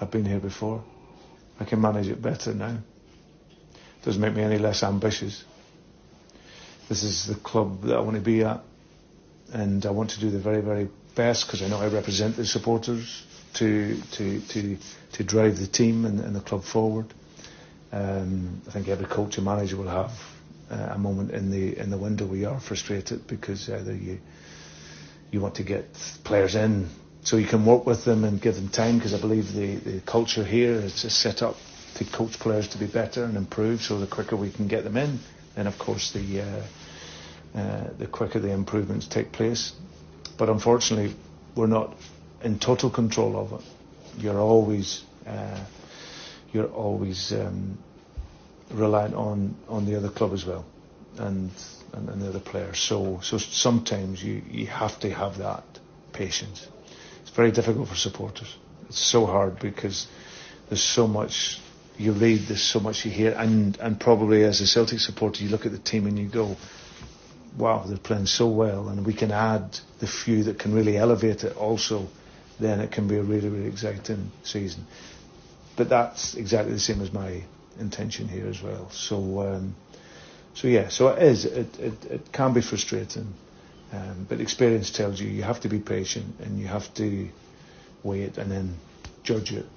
I've been here before. I can manage it better now. Doesn't make me any less ambitious. This is the club that I want to be at, and I want to do the very, very best, because I know I represent the supporters, to drive the team and the club forward. I think every coach and manager will have a moment in the window where you are frustrated, because either you want to get players in so you can work with them and give them time, because I believe the culture here is just set up to coach players to be better and improve, so the quicker we can get them in, then of course the quicker the improvements take place. But unfortunately, we're not in total control of it. You're always reliant on the other club as well, and the other players. So sometimes you have to have that patience. It's very difficult for supporters. It's so hard, because there's so much you read, there's so much you hear, and probably as a Celtic supporter, you look at the team and you go, wow, they're playing so well, and we can add the few that can really elevate it also, then it can be a really, really exciting season. But that's exactly the same as my intention here as well. So it can be frustrating, but experience tells you have to be patient, and you have to wait and then judge it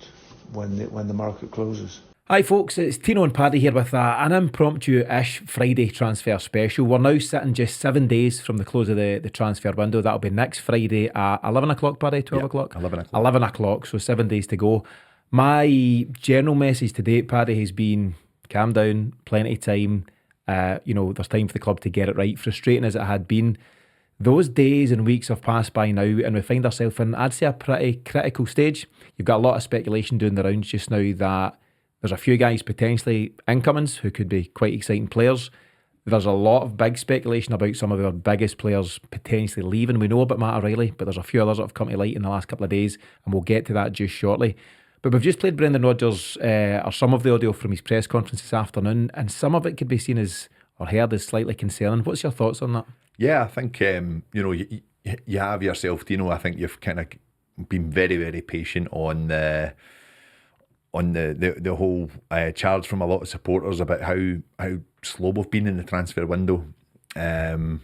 when the market closes. Hi folks, it's Tino and Paddy here with an impromptu-ish Friday transfer special. We're now sitting just 7 days from the close of the transfer window. That'll be next Friday at 11 o'clock, Paddy, 12 o'clock? 11 o'clock. 11 o'clock, so 7 days to go. My general message to date, Paddy, has been calm down, plenty of time. There's time for the club to get it right. Frustrating as it had been, those days and weeks have passed by now, and we find ourselves in, I'd say, a pretty critical stage. You've got a lot of speculation doing the rounds just now that there's a few guys potentially incomings who could be quite exciting players. There's a lot of big speculation about some of our biggest players potentially leaving. We know about Matt O'Reilly, but there's a few others that have come to light in the last couple of days, and we'll get to that just shortly. But we've just played Brendan Rodgers, or some of the audio from his press conference this afternoon, and some of it could be seen as, or heard as, slightly concerning. What's your thoughts on that? Yeah, I think, you have yourself, Tino. I think you've kind of been very, very patient on the whole charge from a lot of supporters about how slow we've been in the transfer window. That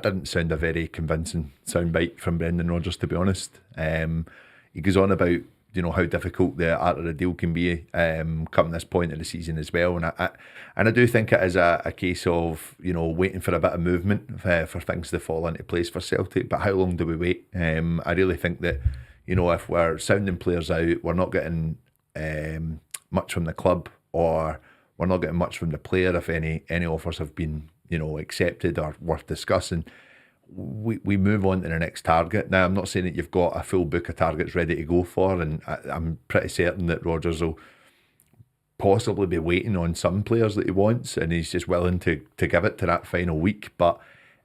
didn't sound a very convincing soundbite from Brendan Rodgers, to be honest. He goes on about how difficult the art of the deal can be come this point in the season as well, and I do think it is a case of waiting for a bit of movement for things to fall into place for Celtic. But how long do we wait? I really think that if we're sounding players out, we're not getting much from the club, or we're not getting much from the player. If any offers have been accepted or worth discussing, we move on to the next target. Now, I'm not saying that you've got a full book of targets ready to go for, and I'm pretty certain that Rodgers will possibly be waiting on some players that he wants, and he's just willing to give it to that final week. But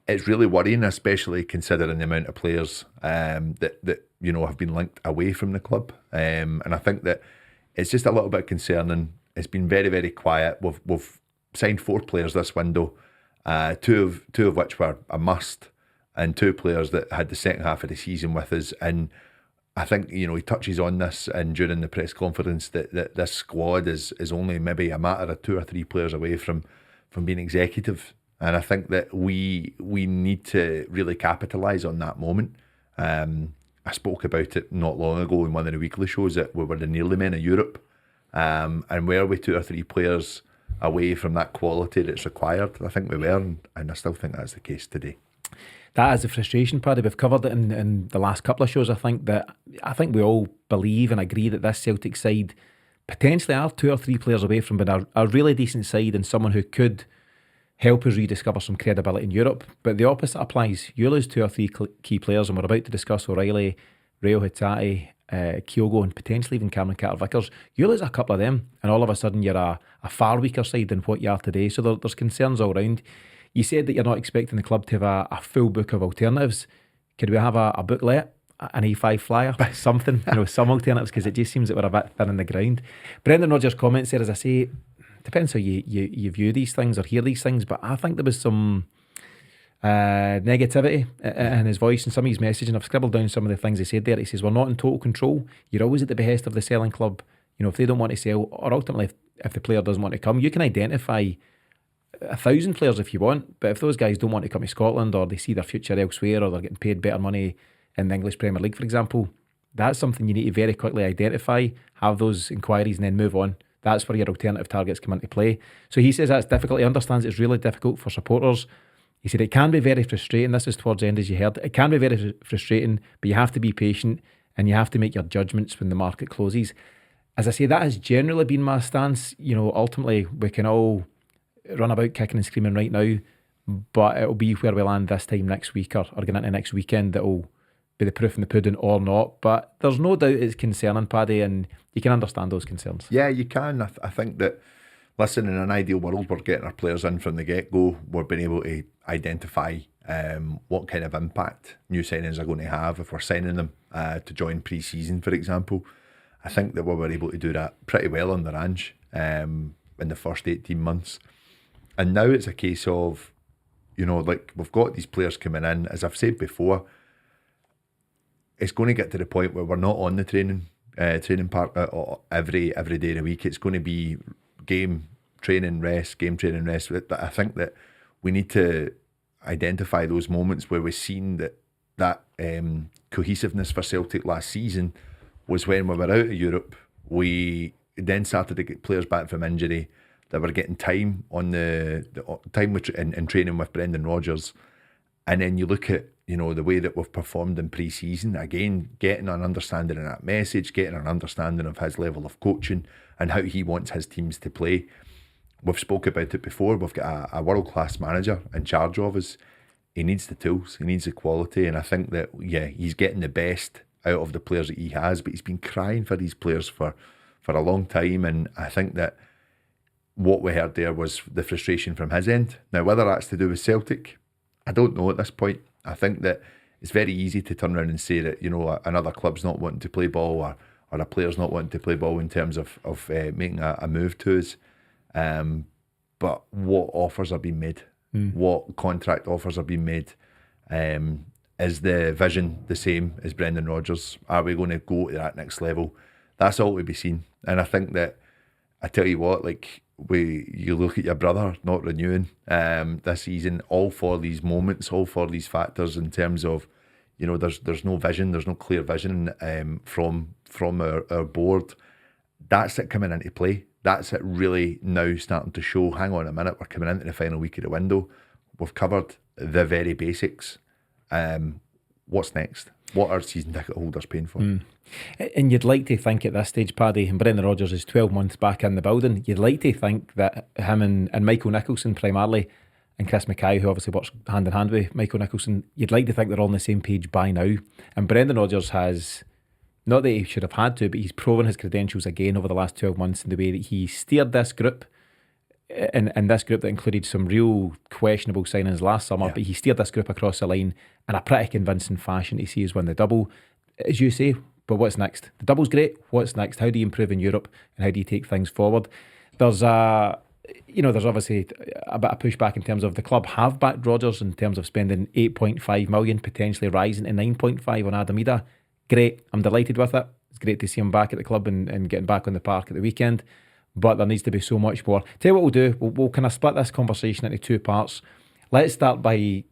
it's really worrying, especially considering the amount of players that have been linked away from the club. And I think that it's just a little bit concerning. It's been very, very quiet. We've signed 4 players this window, two of which were a must, and 2 players that had the second half of the season with us. And I think he touches on this and during the press conference that this squad is only maybe a matter of 2 or 3 players away from being executive. And I think that we need to really capitalise on that moment. I spoke about it not long ago in one of the weekly shows that we were the nearly men of Europe, and were we 2 or 3 players away from that quality that's required? I think we were, and I still think that's the case today. That is the frustration, Paddy. We've covered it in the last couple of shows. I think we all believe and agree that this Celtic side potentially are 2 or 3 players away from being a really decent side, and someone who could help us rediscover some credibility in Europe. But the opposite applies. You lose 2 or 3 key players, and we're about to discuss O'Reilly, Reo Hatate, Kyogo, and potentially even Carter-Vickers. You lose a couple of them, and all of a sudden you're a far weaker side than what you are today. So there's concerns all round. You said that you're not expecting the club to have a full book of alternatives. Could we have a booklet, an A5 flyer, something, some alternatives, because it just seems that we're a bit thin on the ground. Brendan Rodgers' comments there, as I say, depends how you view these things or hear these things, but I think there was some negativity in his voice and some of his message, and I've scribbled down some of the things he said there. He says, we're not in total control. You're always at the behest of the selling club. You know, if they don't want to sell, or ultimately if the player doesn't want to come, you can identify 1,000 players if you want, but if those guys don't want to come to Scotland, or they see their future elsewhere, or they're getting paid better money in the English Premier League, for example, that's something you need to very quickly identify, have those inquiries, and then move on. That's where your alternative targets come into play. So he says that's difficult. He understands it's really difficult for supporters. He said it can be very frustrating. This is towards the end, as you heard. It can be very frustrating, but you have to be patient and you have to make your judgments when the market closes. As I say, that has generally been my stance. You know, ultimately, we can all run about kicking and screaming right now, but it'll be where we land this time next week or going into next weekend that'll be the proof in the pudding or not. But there's no doubt it's concerning, Paddy, and you can understand those concerns. Yeah, you can. I think that, listen, in an ideal world, we're getting our players in from the get-go. We're being able to identify what kind of impact new signings are going to have if we're signing them to join pre-season, for example. I think that we were able to do that pretty well on the Ranch in the first 18 months. And now it's a case of, you know, like we've got these players coming in. As I've said before, it's going to get to the point where we're not on the training park every day of the week. It's going to be game training, rest. But I think that we need to identify those moments where we've seen that cohesiveness for Celtic last season was when we were out of Europe. We then started to get players back from injury that were getting time on the time in training with Brendan Rodgers. And then you look at, you know, the way that we've performed in pre-season, again, getting an understanding of that message, getting an understanding of his level of coaching and how he wants his teams to play. We've spoke about it before. We've got a world-class manager in charge of us. He needs the tools, he needs the quality, and I think that, yeah, he's getting the best out of the players that he has, but he's been crying for these players for a long time, and I think that what we heard there was the frustration from his end. Now, whether that's to do with Celtic, I don't know at this point. I think that it's very easy to turn around and say that, you know, another club's not wanting to play ball, or a player's not wanting to play ball in terms of making a move to us. But what offers are being made? What contract offers are being made? Is the vision the same as Brendan Rodgers? Are we going to go to that next level? That's all to be seen. And I think that, I tell you what, like, you look at your brother not renewing this season, all for these moments, all for these factors in terms of, you know, there's no vision, there's no clear vision from our board. That's it coming into play. That's it really now starting to show, hang on a minute, we're coming into the final week of the window. We've covered the very basics. What's next? What are season ticket holders paying for? And you'd like to think at this stage, Paddy, and Brendan Rodgers is 12 months back in the building, you'd like to think that him and Michael Nicholson primarily, and Chris Mackay, who obviously works hand in hand with Michael Nicholson, you'd like to think they're all on the same page by now. And Brendan Rodgers has, not that he should have had to, but he's proven his credentials again over the last 12 months in the way that he steered this group, and this group that included some real questionable signings last summer, but he steered this group across the line in a pretty convincing fashion to see us win the double. As you say, but what's next? The double's great. What's next? How do you improve in Europe, and how do you take things forward? There's obviously a bit of pushback in terms of the club have backed Rodgers in terms of spending 8.5 million, potentially rising to 9.5 on Adam Idah. Great. I'm delighted with it. It's great to see him back at the club and getting back on the park at the weekend. But there needs to be so much more. Tell you what we'll do. We'll kind of split this conversation into two parts. Let's start by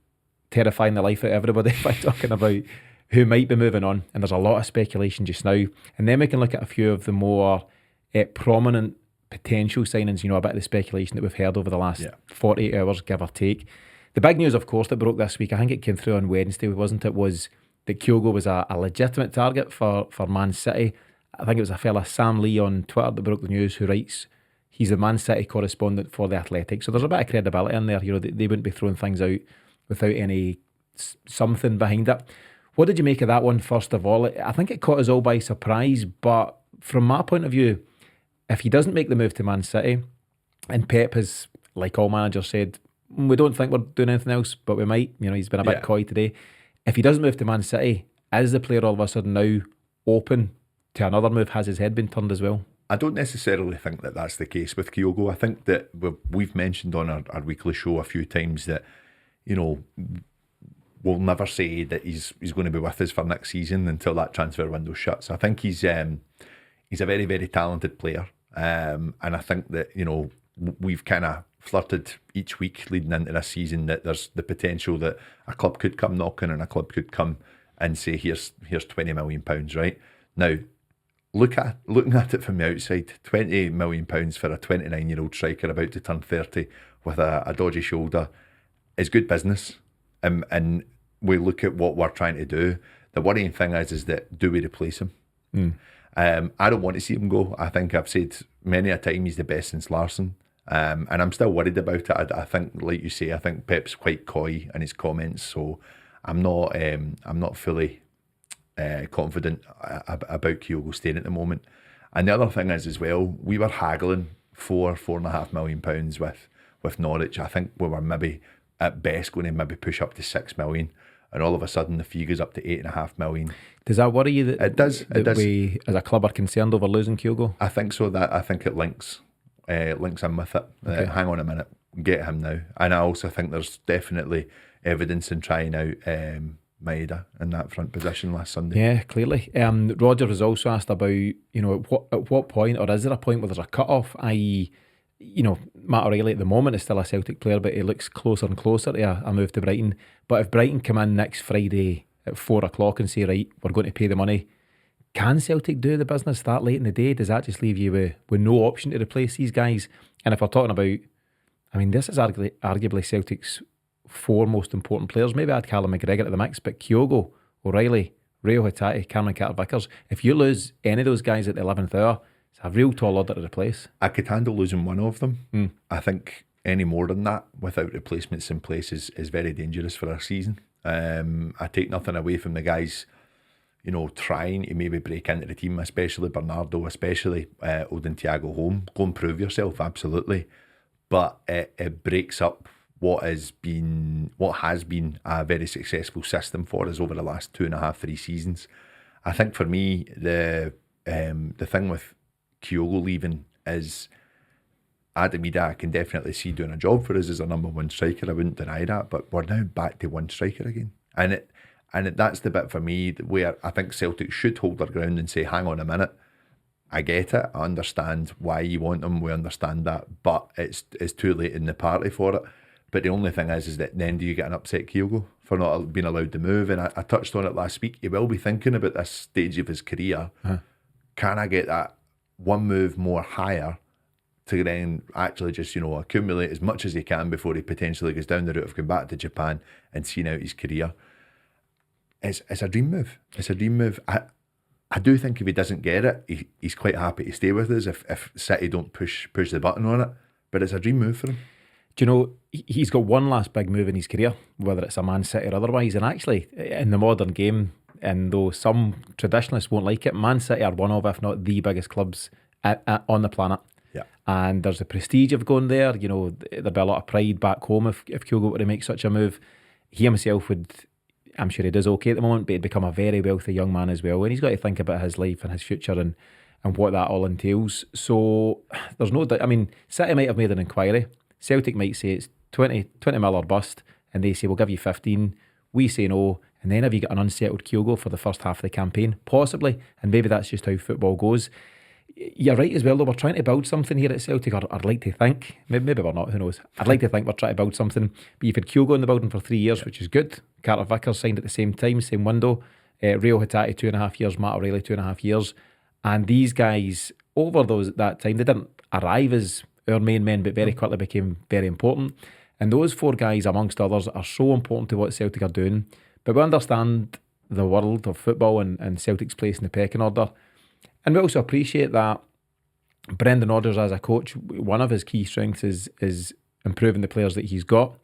terrifying the life out of everybody by talking about who might be moving on. And there's a lot of speculation just now. And then we can look at a few of the more prominent potential signings, you know, a bit of the speculation that we've heard over the last 48 hours, give or take. The big news, of course, that broke this week, I think it came through on Wednesday, wasn't it, was that Kyogo was a legitimate target for Man City. I think it was a fella, Sam Lee, on Twitter that broke the news, who writes he's the Man City correspondent for The Athletic. So there's a bit of credibility in there. You know, they wouldn't be throwing things out without any something behind it. What did you make of that one, first of all? I think it caught us all by surprise, but from my point of view, if he doesn't make the move to Man City, and Pep has, like all managers, said, we don't think we're doing anything else, but we might. You know, he's been a bit coy today. If he doesn't move to Man City, is the player all of a sudden now open to another move? Has his head been turned as well? I don't necessarily think that that's the case with Kyogo. I think that we've mentioned on our weekly show a few times that, we'll never say that he's going to be with us for next season until that transfer window shuts. I think he's a very, very talented player, and I think that we've kind of flirted each week leading into this season that there's the potential that a club could come knocking and a club could come and say here's £20 million, right? Now, looking at it from the outside, £20 million for a 29-year-old striker about to turn 30 with a dodgy shoulder is good business. And we look at what we're trying to do. The worrying thing is that do we replace him? I don't want to see him go. I think I've said many a time he's the best since Larsson. And I'm still worried about it. I think, like you say, I think Pep's quite coy in his comments, so I'm not fully confident about Kyogo staying at the moment. And the other thing is as well, we were haggling £4.5 million with Norwich. I think we were maybe at best going to maybe push up to 6 million, and all of a sudden the fee goes up to 8.5 million. Does that worry you? It does. We as a club are concerned over losing Kyogo? I think so. I think it links in with it. Okay. Hang on a minute, get him now. And I also think there's definitely evidence in trying out Maeda in that front position last Sunday. Yeah, clearly. Rodgers was also asked about, at what point, or is there a point where there's a cut-off, i.e., Matt O'Reilly at the moment is still a Celtic player, but he looks closer and closer to a move to Brighton. But if Brighton come in next Friday at 4 o'clock and say, right, we're going to pay the money, can Celtic do the business that late in the day? Does that just leave you with no option to replace these guys? And if we're talking about, this is arguably Celtic's 4 most important players. Maybe I'd Callum McGregor to the mix, but Kyogo, O'Reilly, Reo Hatate, Cameron Carter-Vickers, if you lose any of those guys at the 11th hour, it's a real tall order to replace. I could handle losing one of them. I think any more than that without replacements in place is very dangerous for our season. I take nothing away from the guys, trying to maybe break into the team, especially Bernardo, especially Odin Thiago home. Go and prove yourself, absolutely. But it breaks up what has been a very successful system for us over the last 2.5-3 seasons. I think for me, the thing with Kyogo leaving is Adam Idah I can definitely see doing a job for us as a number 1 striker. I wouldn't deny that, but we're now back to 1 striker again, and that's the bit for me where I think Celtic should hold their ground and say, hang on a minute, I get it, I understand why you want him, we understand that, but it's too late in the party for it. But the only thing is that then do you get an upset Kyogo for not being allowed to move? And I touched on it last week. He will be thinking about this stage of his career. Can I get that one move more higher to then actually just, accumulate as much as he can before he potentially goes down the route of going back to Japan and seeing out his career? It's a dream move. It's a dream move. I do think if he doesn't get it, he's quite happy to stay with us if City don't push the button on it. But it's a dream move for him. Do you know, he's got one last big move in his career, whether it's a Man City or otherwise. And actually, in the modern game, and though some traditionalists won't like it, Man City are one of, if not the biggest clubs on the planet. Yeah. And there's the prestige of going there. There'd be a lot of pride back home if Kyogo were to make such a move. He himself would, I'm sure he does okay at the moment, but he'd become a very wealthy young man as well. And he's got to think about his life and his future and what that all entails. So there's no doubt. City might have made an inquiry. Celtic might say it's 20 mil or bust, and they say we'll give you 15. We say no, and then have you got an unsettled Kyogo for the first half of the campaign? Possibly, and maybe that's just how football goes. You're right as well, though. We're trying to build something here at Celtic, or I'd like to think. Maybe we're not, who knows. I'd like to think we're trying to build something. But you've had Kyogo in the building for 3 years, which is good. Carter-Vickers signed at the same time, same window. Reo Hatate 2.5 years, Matt O'Reilly 2.5 years. And these guys, over that time, they didn't arrive as our main men, but very quickly became very important. And those 4 guys, amongst others, are so important to what Celtic are doing. But we understand the world of football and Celtic's place in the pecking order. And we also appreciate that Brendan Rodgers, as a coach, one of his key strengths is improving the players that he's got.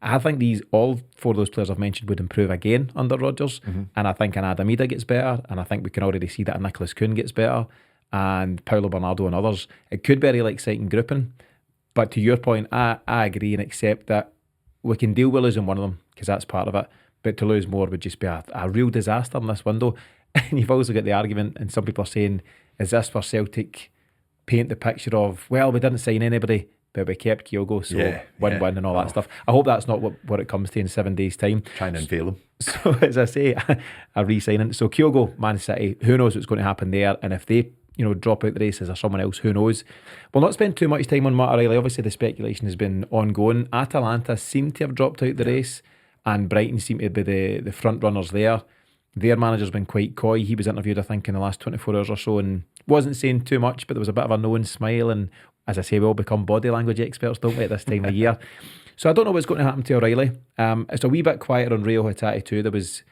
I think all 4 of those players I've mentioned would improve again under Rodgers. And I think an Adam Idah gets better. And I think we can already see that Nicholas Kuhn gets better. And Paulo Bernardo and others. It could be a really exciting grouping. But to your point, I agree and accept that we can deal with losing one of them because that's part of it. But to lose more would just be a real disaster in this window. And you've also got the argument, and some people are saying, is this for Celtic paint the picture of, well, we didn't sign anybody but we kept Kyogo, so Yeah, win-win and all that stuff. I hope that's not what it comes to in 7 days' time. Trying to unveil him. So as I say, a re-signing. So Kyogo, Man City, who knows what's going to happen there? And if they, drop out the race, is there someone else? Who knows? We'll not spend too much time on Matt O'Reilly. Obviously, the speculation has been ongoing. Atalanta seem to have dropped out the race, and Brighton seem to be the front runners there. Their manager's been quite coy. He was interviewed, I think, in the last 24 hours or so, and wasn't saying too much, but there was a bit of a knowing smile. And as I say, we all become body language experts, don't we, at this time of year? So I don't know what's going to happen to O'Reilly. It's a wee bit quieter on Reo Hatate too. There was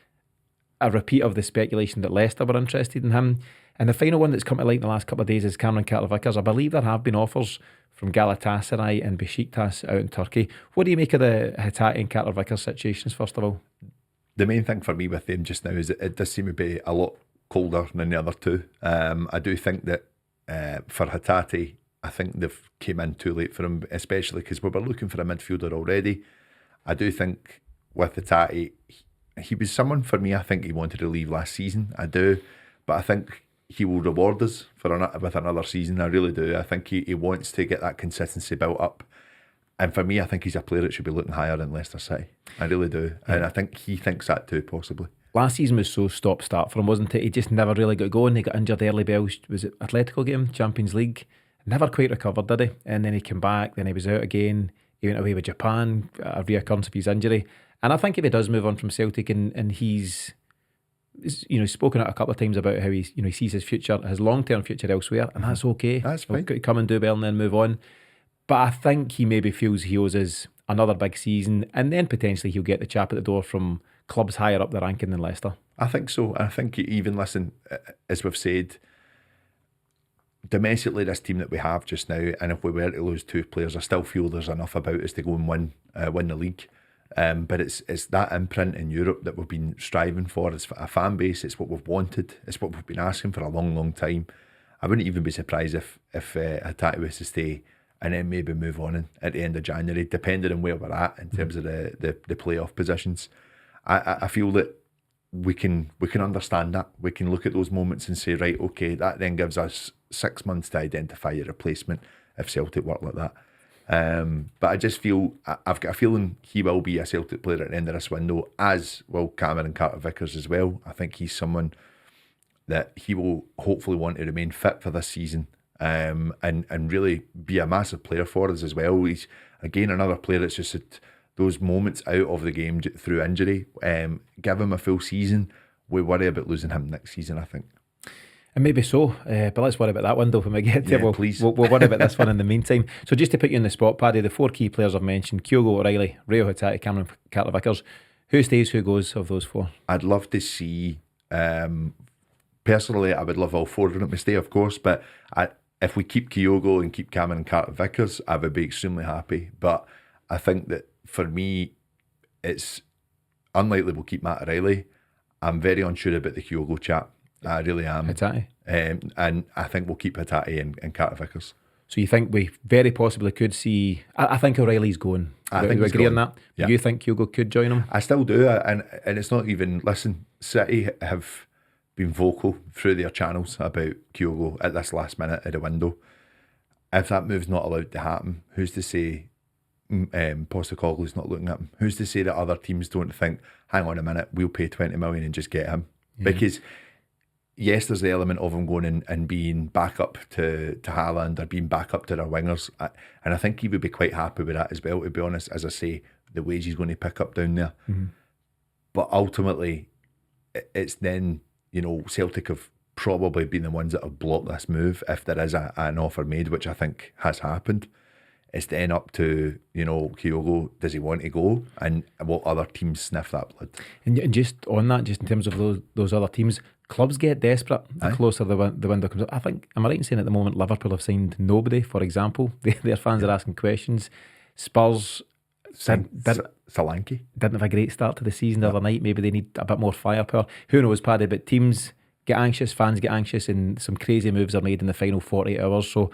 a repeat of the speculation that Leicester were interested in him. And the final one that's come to light in the last couple of days is Cameron Carter-Vickers. I believe there have been offers from Galatasaray and Besiktas out in Turkey. What do you make of the Hatate and Carter-Vickers situations, first of all? The main thing for me with them just now is that it does seem to be a lot colder than the other two. I do think that for Hatate, I think they've came in too late for him, especially because we were looking for a midfielder already. I do think with Hatate, he was someone for me, I think he wanted to leave last season. I do. But I think he will reward us with another season. I really do. I think he wants to get that consistency built up. And for me, I think he's a player that should be looking higher than Leicester City. I really do. Yeah. And I think he thinks that too, possibly. Last season was so stop-start for him, wasn't it? He just never really got going. He got injured early bells. Was it Atletico game? Champions League? Never quite recovered, did he? And then he came back, then he was out again. He went away with Japan, a reoccurrence of his injury. And I think if he does move on from Celtic and he's spoken out a couple of times about how he sees his future, his long-term future elsewhere, and that's okay. That's fine. He'll come and do well and then move on. But I think he maybe feels he owes us another big season, and then potentially he'll get the chap at the door from clubs higher up the ranking than Leicester. I think so. I think even, listen, as we've said, domestically, this team that we have just now, and if we were to lose two players, I still feel there's enough about us to go and win the league. But it's that imprint in Europe that we've been striving for. It's a fan base. It's what we've wanted. It's what we've been asking for a long, long time. I wouldn't even be surprised if Hatate was to stay and then maybe move on at the end of January, depending on where we're at in terms of the playoff positions. I feel that we can understand that. We can look at those moments and say, right, okay, that then gives us 6 months to identify a replacement if Celtic work like that. But I just feel, I've got a feeling he will be a Celtic player at the end of this window, as will Cameron Carter-Vickers as well. I think he's someone that he will hopefully want to remain fit for this season, and really be a massive player for us as well. He's, again, another player that's just at those moments out of the game through injury. Give him a full season. We worry about losing him next season, I think. And maybe so, but let's worry about that window when we get there. Please. We'll worry about this one in the meantime. So just to put you in the spot, Paddy, the four key players I've mentioned: Kyogo, O'Reilly, Reo Hatate, Cameron Carter-Vickers. Who stays, who goes of those four? I'd love to see, personally, I would love all four of them to stay, of course, but if we keep Kyogo and keep Cameron Carter-Vickers, I would be extremely happy. But I think that for me, it's unlikely we'll keep Matt O'Reilly. I'm very unsure about the Kyogo chap. I really am. Hatate. And I think we'll keep Hatate and Carter-Vickers. So you think we very possibly could see... I think O'Reilly's going. I think we he's agree going. on that? Yeah. Do you think Kyogo could join him? I still do. And it's not even... Listen, City have been vocal through their channels about Kyogo at this last minute of the window. If that move's not allowed to happen, who's to say Postecoglou's not looking at him? Who's to say that other teams don't think, hang on a minute, we'll pay 20 million and just get him? Yeah. Because... yes, there's the element of him going in and being back up to Haaland or being back up to their wingers. And I think he would be quite happy with that as well, to be honest, as I say, the wage he's going to pick up down there. Mm-hmm. But ultimately, it's then, Celtic have probably been the ones that have blocked this move if there is an offer made, which I think has happened. It's then up to, Kyogo, does he want to go? And what other teams sniff that blood? And just on that, just in terms of those other teams, clubs get desperate the closer the window comes up. I think, am I right in saying at the moment Liverpool have signed nobody, for example? Their fans are asking questions. Spurs Solanke didn't have a great start to the season the other night. Maybe they need a bit more firepower. Who knows, Paddy? But teams get anxious, fans get anxious, and some crazy moves are made in the final 48 hours. So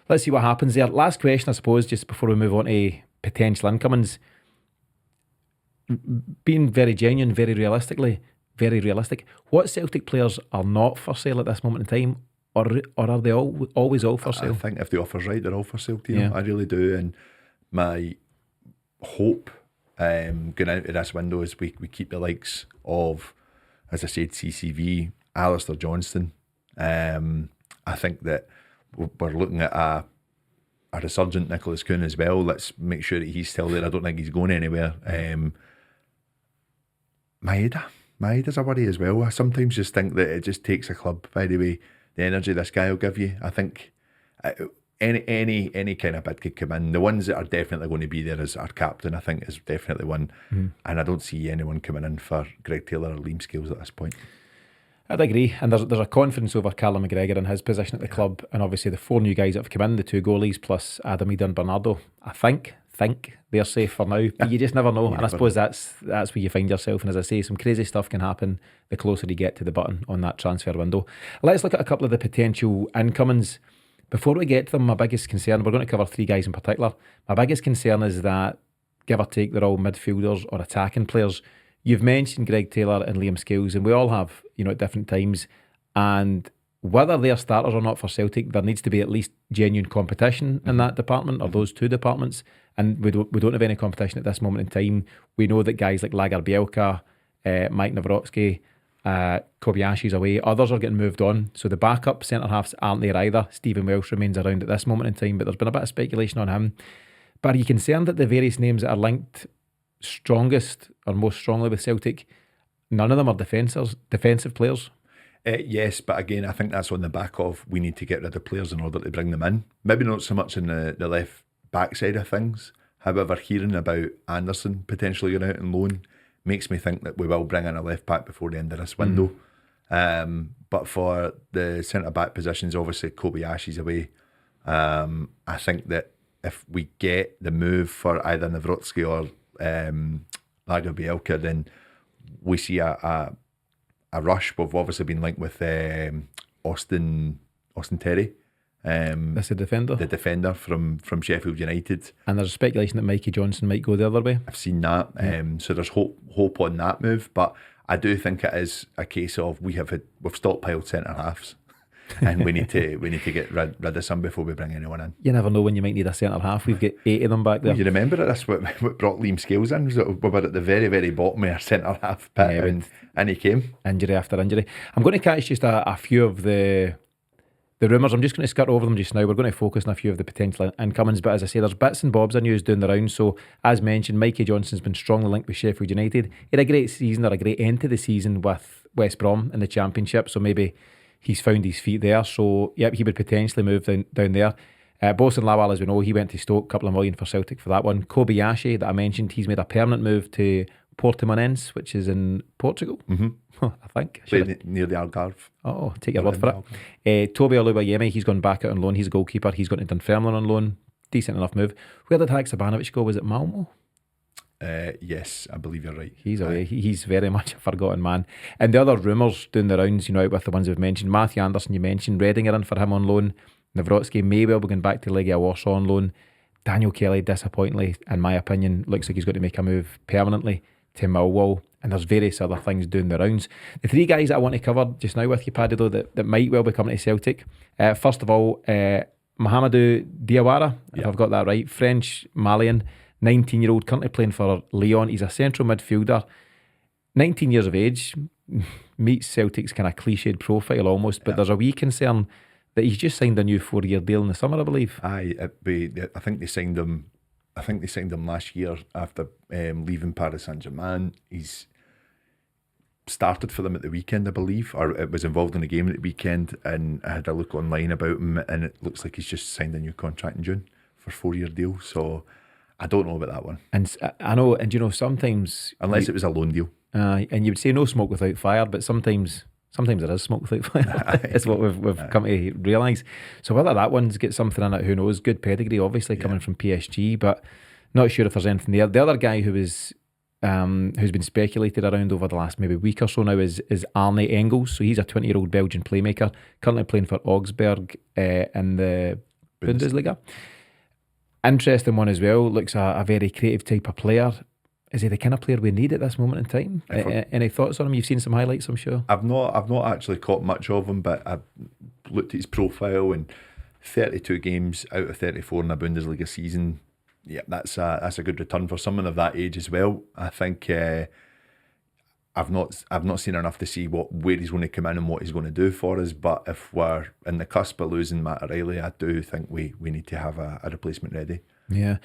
let's see what happens there. Last question, I suppose, just before we move on to potential incomings. Being very genuine, very realistic, what Celtic players are not for sale at this moment in time? or are they always all for sale? I think if the offer's right, they're all for sale, Tino. Yeah. I really do. And my hope going out of this window is we keep the likes of, as I said, CCV, Alistair Johnston. I think that we're looking at a resurgent Nicholas Kuhn as well. Let's make sure that he's still there. I don't think he's going anywhere. Maeda's a worry as well. I sometimes just think that it just takes a club, by the way, the energy this guy will give you. I think any kind of bid could come in. The ones that are definitely going to be there is our captain, I think, is definitely one. And I don't see anyone coming in for Greg Taylor or Liam Scales at this point. I'd agree, and there's a confidence over Callum McGregor in his position at the club, and obviously the 4 new guys that have come in, the 2 goalies plus Adam Idah and Bernardo. I think they're safe for now, but you just never know. And I suppose that's where you find yourself. And as I say, some crazy stuff can happen the closer you get to the button on that transfer window. Let's look at a couple of the potential incomings. Before we get to them, my biggest concern, we're going to cover 3 guys in particular. My biggest concern is that, give or take, they're all midfielders or attacking players. You've mentioned Greg Taylor and Liam Scales, and we all have, at different times. And whether they're starters or not for Celtic, there needs to be at least genuine competition in that department, or those 2 departments. And we don't have any competition at this moment in time. We know that guys like Lager Bielka, Mike Nawrocki, Kobayashi's away. Others are getting moved on. So the backup centre-halves aren't there either. Stephen Welsh remains around at this moment in time, but there's been a bit of speculation on him. But are you concerned that the various names that are linked strongest or most strongly with Celtic, none of them are defensive players? Yes, but again, I think that's on the back of we need to get rid of players in order to bring them in. Maybe not so much in the left back side of things. However, hearing about Anderson potentially going out on loan makes me think that we will bring in a left back before the end of this window. But for the centre back positions, obviously Kobayashi's away. I think that if we get the move for either Nawrocki or Lager Bielka, then we see a rush. We've obviously been linked with Austin Terry. That's the defender. The defender from Sheffield United. And there's speculation that Mikey Johnson might go the other way. I've seen that. So there's hope on that move. But I do think it is a case of we've stockpiled centre halves. And we need to get rid of some before we bring anyone in. You never know when you might need a centre half. We've got 8 of them back there. Well, you remember that that's what brought Liam Scales in. We were at the very, very bottom of our centre half pit, and he came. Injury after injury. I'm going to catch just a few of the rumours. I'm just going to skirt over them just now. We're going to focus on a few of the potential incomings, but as I say, there's bits and bobs of news doing the round. So as mentioned, Mikey Johnson's been strongly linked with Sheffield United. He had a great season, or a great end to the season with West Brom in the Championship, so maybe he's found his feet there. So yep, he would potentially move down there. Bosun Lawal, as we know, he went to Stoke, couple of million for Celtic for that one. Kobayashi, that I mentioned, he's made a permanent move to Portimonense, which is in Portugal. I think. Near the Algarve. Oh, take your word for it. Toby Olubayemi, he's gone back out on loan. He's a goalkeeper. He's gone to Dunfermline on loan. Decent enough move. Where did Haksabanovic go? Was it Malmo? Yes, I believe you're right. He's away. He's very much a forgotten man. And the other rumours doing the rounds, out with the ones we've mentioned. Matthew Anderson, you mentioned. Reading are in for him on loan. Nawrocki may well be going back to Legia Warsaw on loan. Daniel Kelly, disappointingly, in my opinion, looks like he's going to make a move permanently to Millwall. And there's various other things doing the rounds. The 3 guys that I want to cover just now with you, Paddy, though, that might well be coming to Celtic. First of all, Mohamedou Diawara, if I've got that right. French Malian, 19-year-old, currently playing for Lyon. He's a central midfielder, 19 years of age, meets Celtic's kind of cliched profile almost, but there's a wee concern that he's just signed a new 4-year deal in the summer, I believe. I think they signed him. I think they signed him last year after leaving Paris Saint-Germain. He's started for them at the weekend, I believe, or it was involved in a game at the weekend, and I had a look online about him, and it looks like he's just signed a new contract in June for a 4-year deal. So I don't know about that one. And I know, and sometimes, unless it was a loan deal, and you would say no smoke without fire, but sometimes there is smoke without fire. It's what we've come to realise. So whether that one's got something in it, who knows? Good pedigree, obviously, coming from PSG, but not sure if there's anything there. The other guy who's been speculated around over the last maybe week or so now is Arne Engels. So he's a 20-year-old Belgian playmaker, currently playing for Augsburg in the Bundesliga. Interesting one as well. Looks a very creative type of player. is he the kind of player we need at this moment in time? Any thoughts on him? You've seen some highlights, I'm sure. I've not actually caught much of him, but I've looked at his profile, and 32 games out of 34 in a Bundesliga season. Yeah, that's a good return for someone of that age as well. I think I've not seen enough to see where he's going to come in and what he's going to do for us. But if we're in the cusp of losing Matt O'Reilly, I do think we need to have a replacement ready. Yeah,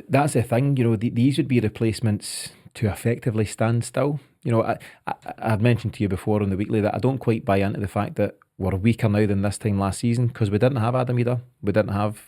that's the thing. These would be replacements to effectively stand still. I've mentioned to you before on the weekly that I don't quite buy into the fact that we're weaker now than this time last season, because we didn't have Adam Idah. We didn't have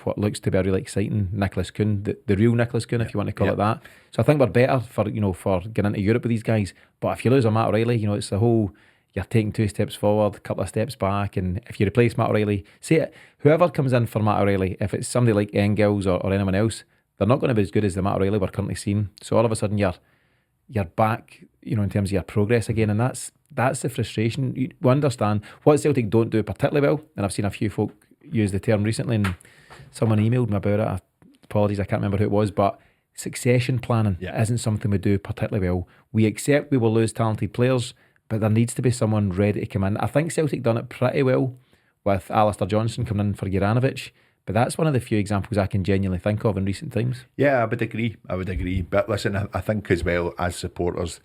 what looks to be a really exciting Nicholas Kuhn, the real Nicholas Kuhn, if you want to call it that. So I think we're better for getting into Europe with these guys. But if you lose a Matt O'Reilly, it's the whole, you're taking 2 steps forward, a couple of steps back, and if you replace Matt O'Reilly, say it, whoever comes in for Matt O'Reilly, if it's somebody like Engels or anyone else, they're not going to be as good as the Matt O'Reilly we're currently seeing. So all of a sudden you're back, in terms of your progress again, and that's the frustration. We understand what Celtic don't do particularly well, and I've seen a few folk use the term recently, and someone emailed me about it. Apologies, I can't remember who it was, but succession planning isn't something we do particularly well. We accept we will lose talented players, but there needs to be someone ready to come in. I think Celtic done it pretty well with Alistair Johnson coming in for Juranovic, but that's one of the few examples I can genuinely think of in recent times. Yeah, I would agree. But listen, I think as well, as supporters,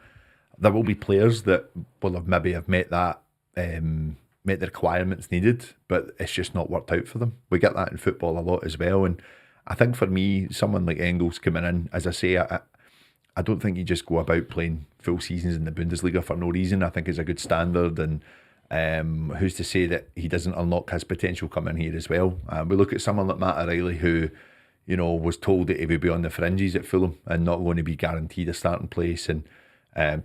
there will be players that will have met that, met the requirements needed, but it's just not worked out for them. We get that in football a lot as well. And I think for me, someone like Engels coming in, as I say, I don't think you just go about playing full seasons in the Bundesliga for no reason. I think it's a good standard, and who's to say that he doesn't unlock his potential coming here as well. We look at someone like Matt O'Reilly, who was told that he would be on the fringes at Fulham and not going to be guaranteed a starting place, and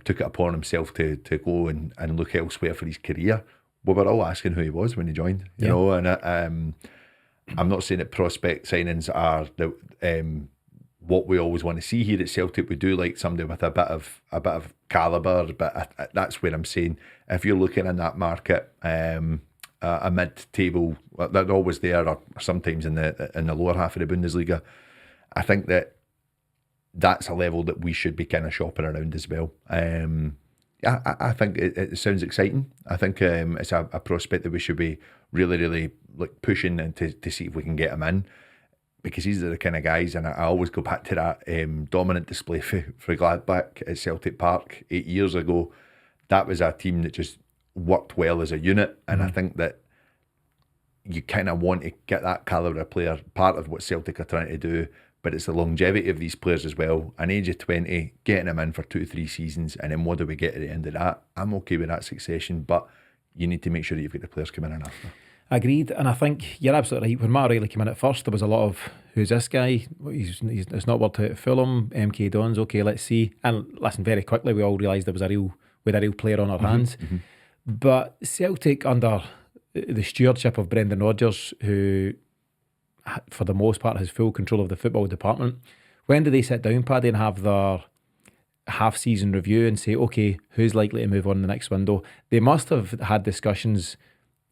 took it upon himself to go and look elsewhere for his career. We were all asking who he was when he joined, you know, and I'm not saying that prospect signings are what we always want to see here at Celtic. We do like somebody with a bit of calibre, but that's where I'm saying, if you're looking in that market, a mid-table, they're always there, or sometimes in the lower half of the Bundesliga, I think that's a level that we should be kind of shopping around as well. I think it sounds exciting. I think it's a prospect that we should be really, really like pushing and to see if we can get him in, because these are the kind of guys, and I always go back to that dominant display for Gladbach at Celtic Park 8 years ago. That was a team that just worked well as a unit, and I think that you kind of want to get that calibre of player, part of what Celtic are trying to do. But it's the longevity of these players as well. An age of 20, getting them in for 2-3 seasons, and then what do we get at the end of that? I'm okay with that succession, but you need to make sure that you've got the players coming in after. Agreed, and I think you're absolutely right. When Matt O'Reilly came in at first, there was a lot of, who's this guy? It's not worked out at Fulham. MK Dons, okay, let's see. And listen, very quickly we all realised we had a real player on our hands. Mm-hmm. But Celtic, under the stewardship of Brendan Rodgers, who for the most part has full control of the football department, when do they sit down, Paddy, and have their half-season review and say, okay, who's likely to move on in the next window? They must have had discussions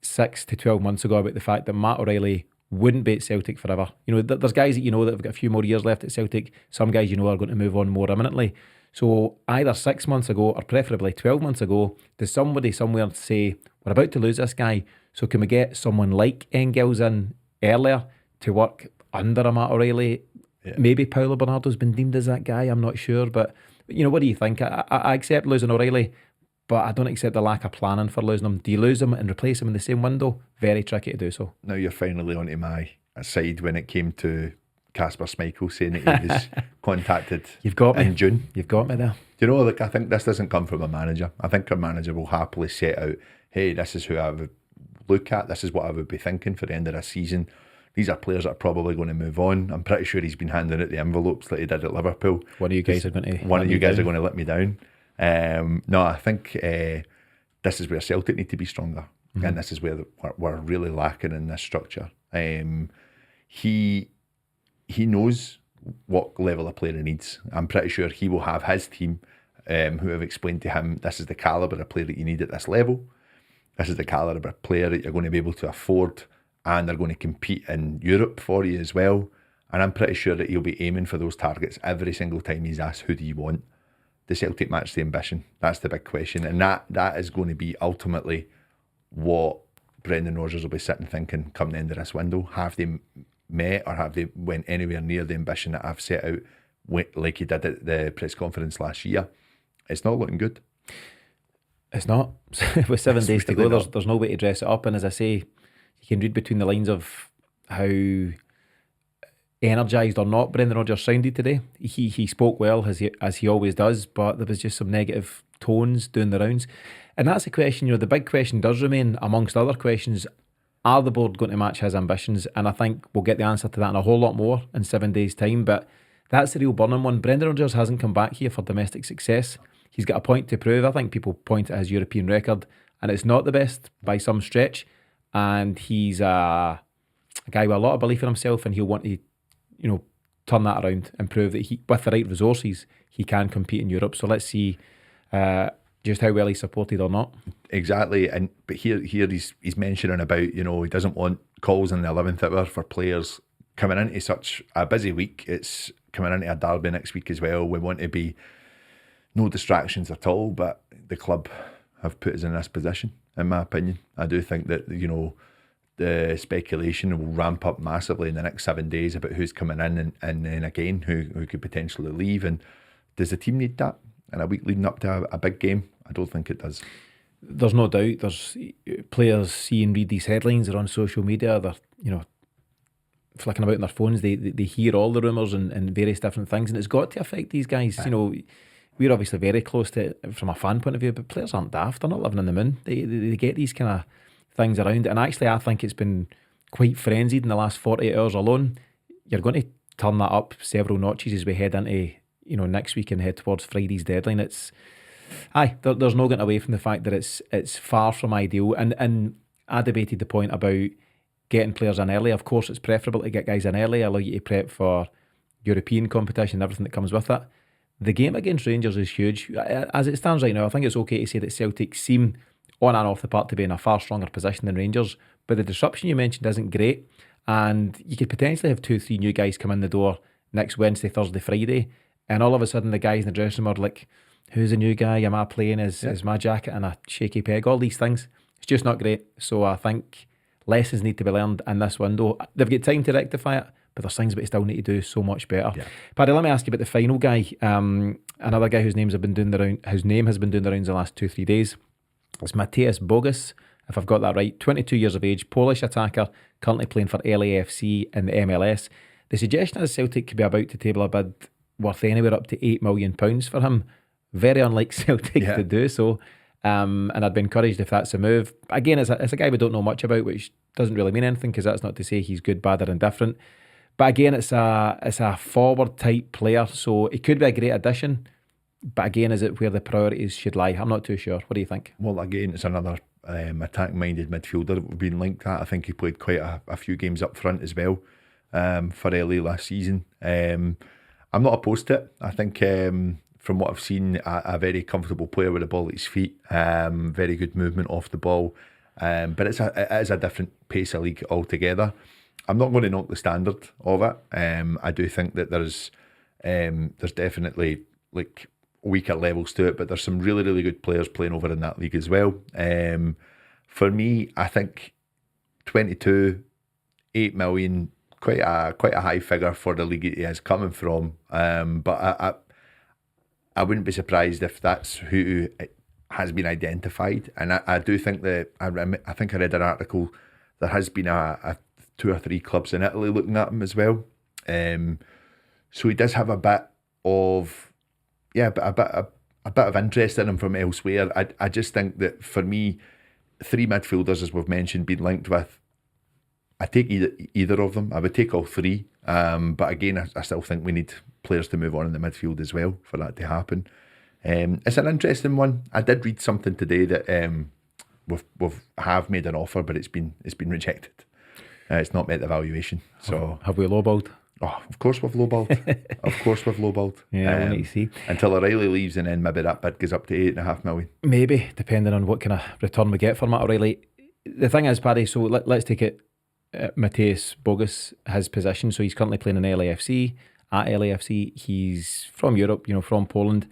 6 to 12 months ago about the fact that Matt O'Reilly wouldn't be at Celtic forever. There's guys that that have got a few more years left at Celtic. Some guys are going to move on more imminently. So either 6 months ago, or preferably 12 months ago, does somebody somewhere say, we're about to lose this guy, so can we get someone like Engels in earlier to work under a Matt O'Reilly? Yeah. Maybe Paulo Bernardo's been deemed as that guy, I'm not sure, but what do you think? I accept losing O'Reilly, but I don't accept the lack of planning for losing him. Do you lose him and replace him in the same window? Very tricky to do so. Now you're finally onto my side when it came to Kasper Schmeichel saying that he was contacted in June. You've got me there. Do you know, I think this doesn't come from a manager. I think our manager will happily set out, hey, this is who I would look at, this is what I would be thinking for the end of this season. These are players that are probably going to move on. I'm pretty sure he's been handing out the envelopes like he did at Liverpool. One of you guys are going to let me down. No, I think this is where Celtic need to be stronger, and this is where we're really lacking in this structure. He knows what level of player he needs. I'm pretty sure he will have his team who have explained to him, this is the calibre of player that you need at this level. This is the calibre of player that you're going to be able to afford, and they're going to compete in Europe for you as well. And I'm pretty sure that he'll be aiming for those targets every single time he's asked, who do you want? The Celtic match the ambition? That's the big question. And that is going to be ultimately what Brendan Rodgers will be sitting thinking come the end of this window. Have they met, or have they went anywhere near the ambition that I've set out, like he did at the press conference last year? It's not looking good. It's not. With 7 days to go, there's no way to dress it up. And as I say, you can read between the lines of how energised or not Brendan Rodgers sounded today. He spoke well, as he always does, but there was just some negative tones doing the rounds. And that's the question, the big question does remain, amongst other questions, are the board going to match his ambitions? And I think we'll get the answer to that and a whole lot more in 7 days' time. But that's the real burning one. Brendan Rodgers hasn't come back here for domestic success. He's got a point to prove. I think people point at his European record, and it's not the best by some stretch. And he's a guy with a lot of belief in himself, and he'll want to, turn that around and prove that he, with the right resources, he can compete in Europe. So let's see just how well he's supported or not. Exactly. But here he's mentioning about, he doesn't want calls in the 11th hour for players coming into such a busy week. It's coming into a derby next week as well. We want to be no distractions at all, but the club have put us in this position, in my opinion. I do think that, the speculation will ramp up massively in the next 7 days about who's coming in and then again who could potentially leave. And does the team need that in a week leading up to a big game? I don't think it does. There's no doubt. There's players see and read these headlines. They're on social media. They're flicking about on their phones. They hear all the rumours and various different things, and it's got to affect these guys. We're obviously very close to it from a fan point of view, but players aren't daft. They're not living in the moon. They get these kind of things around. And actually, I think it's been quite frenzied in the last 48 hours alone. You're going to turn that up several notches as we head into next week and head towards Friday's deadline. There's no getting away from the fact that it's far from ideal. And I debated the point about getting players in early. Of course, it's preferable to get guys in early, allow you to prep for European competition and everything that comes with it. The game against Rangers is huge. As it stands right now, I think it's okay to say that Celtic seem on and off the park to be in a far stronger position than Rangers, but the disruption you mentioned isn't great, and you could potentially have 2-3 new guys come in the door next Wednesday, Thursday, Friday, and all of a sudden the guys in the dressing room are like, who's a new guy? Am I playing? Is my jacket in a shaky peg? All these things. It's just not great. So I think lessons need to be learned in this window. They've got time to rectify it, but there's things that they still need to do so much better. Yeah. Paddy, let me ask you about the final guy. Another guy whose name has been doing the rounds the last 2-3 days. It's Mateusz Bogusz, if I've got that right. 22 years of age, Polish attacker, currently playing for LAFC in the MLS. The suggestion is Celtic could be about to table a bid worth anywhere up to £8 million for him. Very unlike Celtic to do so. And I'd be encouraged if that's a move. Again, it's a guy we don't know much about, which doesn't really mean anything, because that's not to say he's good, bad or indifferent. But again, it's a forward type player, so it could be a great addition. But again, is it where the priorities should lie? I'm not too sure. What do you think? Well, again, it's another attack-minded midfielder that we've been linked at. I think he played quite a few games up front as well for LA last season. I'm not opposed to it. I think from what I've seen, a very comfortable player with the ball at his feet, very good movement off the ball. But it is a different pace of league altogether. I'm not going to knock the standard of it. I do think that there's definitely like weaker levels to it, but there's some really, really good players playing over in that league as well. For me, I think 22, 8 million, quite a high figure for the league he is coming from. But I wouldn't be surprised if that's who has been identified. And I do think that I think I read an article. There has been a 2 or 3 clubs in Italy looking at him as well. So he does have a bit of a bit of interest in him from elsewhere. I just think that for me, 3 midfielders, as we've mentioned, being linked with, I take either of them. I would take all 3. But again, I still think we need players to move on in the midfield as well for that to happen. It's an interesting one. I did read something today that we've made an offer, but it's been rejected. It's not met the valuation. So have we lowballed? Oh, of course we've lowballed. Of course we've lowballed. Yeah, we'll need to see. Until O'Reilly leaves, and then maybe that bid goes up to 8.5 million. Maybe, depending on what kind of return we get for Matt O'Reilly. The thing is, Paddy, so let's take it Matthias Bogus his position. So he's currently playing in LAFC. At LAFC, he's from Europe, from Poland.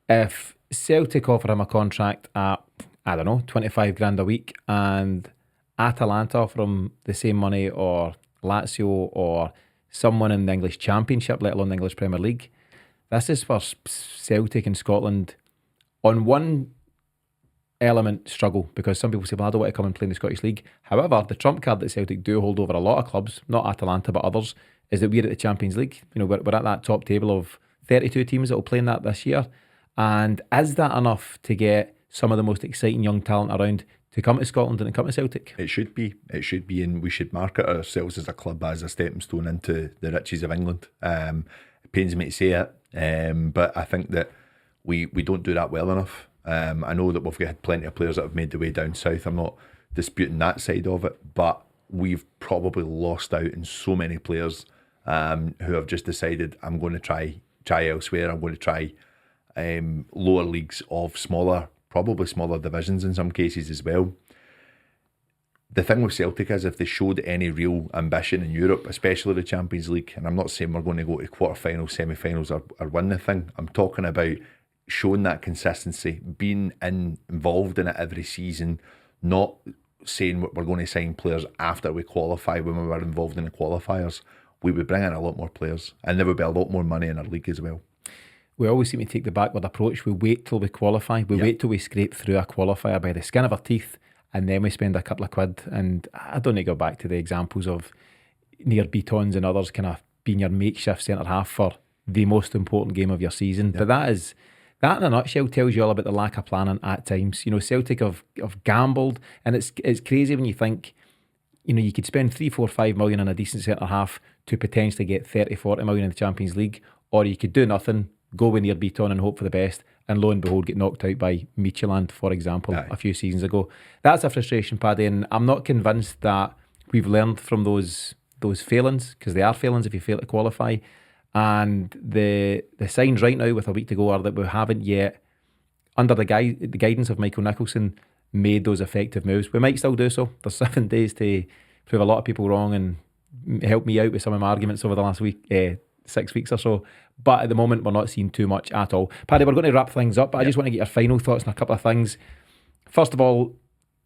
If Celtic offer him a contract at, I don't know, 25 grand a week, and Atalanta offer him the same money, or Lazio, or someone in the English Championship, let alone the English Premier League, this is for Celtic and Scotland on one element struggle, because some people say, well, I don't want to come and play in the Scottish League. However, the trump card that Celtic do hold over a lot of clubs, not Atalanta but others, is that we're at the Champions League. We're at that top table of 32 teams that will play in that this year. And is that enough to get some of the most exciting young talent around to come to Scotland and to come to Celtic? It should be, and we should market ourselves as a club as a stepping stone into the riches of England. It pains me to say it, but I think that we don't do that well enough. I know that we've had plenty of players that have made the way down south. I'm not disputing that side of it, but we've probably lost out in so many players who have just decided, I'm going to try elsewhere. I'm going to try lower leagues of probably smaller divisions in some cases as well. The thing with Celtic is, if they showed any real ambition in Europe, especially the Champions League, and I'm not saying we're going to go to quarterfinals, semi-finals, or win the thing. I'm talking about showing that consistency, being involved in it every season, not saying we're going to sign players after we qualify when we were involved in the qualifiers. We would bring in a lot more players, and there would be a lot more money in our league as well. We always seem to take the backward approach. We wait till we qualify. We wait till we scrape through a qualifier by the skin of our teeth, and then we spend a couple of quid. And I don't need to go back to the examples of near Beatons and others kind of being your makeshift centre-half for the most important game of your season. But that in a nutshell tells you all about the lack of planning at times. Celtic have gambled, and it's crazy when you think, you could spend 3, 4, 5 million on a decent centre-half to potentially get 30, 40 million in the Champions League, or you could do nothing, go with near Beaton and hope for the best, and lo and behold get knocked out by Midtjylland, for example, a few seasons ago. That's a frustration, Paddy, and I'm not convinced that we've learned from those failings, because they are failings if you fail to qualify. And the signs right now with a week to go are that we haven't yet, under the guidance of Michael Nicholson, made those effective moves. We might still do so. There's 7 days to prove a lot of people wrong and help me out with some of my arguments over the last 6 weeks or so. But at the moment, we're not seeing too much at all. Paddy, we're going to wrap things up, but I just want to get your final thoughts on a couple of things. First of all,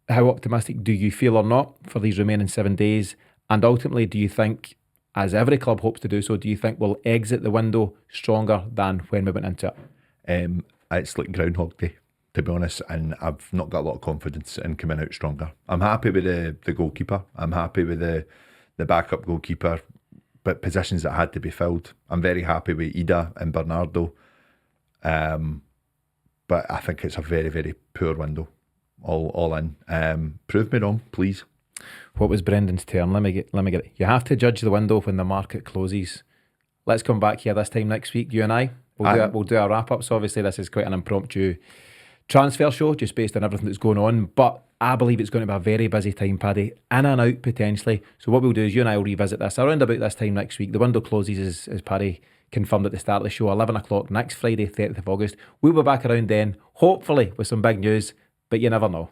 how optimistic do you feel or not for these remaining 7 days? And ultimately, do you think, as every club hopes to do so, do you think we'll exit the window stronger than when we went into it? It's like Groundhog Day, to be honest, and I've not got a lot of confidence in coming out stronger. I'm happy with the goalkeeper. I'm happy with the backup goalkeeper, but positions that had to be filled. I'm very happy with Idah and Bernardo, but I think it's a very, very poor window, all in. Prove me wrong, please. What was Brendan's term? Let me get it. You have to judge the window when the market closes. Let's come back here this time next week, you and I. We'll do our wrap-up. So obviously this is quite an impromptu transfer show, just based on everything that's going on. But I believe it's going to be a very busy time, Paddy, in and out potentially. So what we'll do is you and I will revisit this around about this time next week. The window closes, as Paddy confirmed at the start of the show, 11 o'clock next Friday, 30th of August. We'll be back around then, hopefully with some big news, but you never know.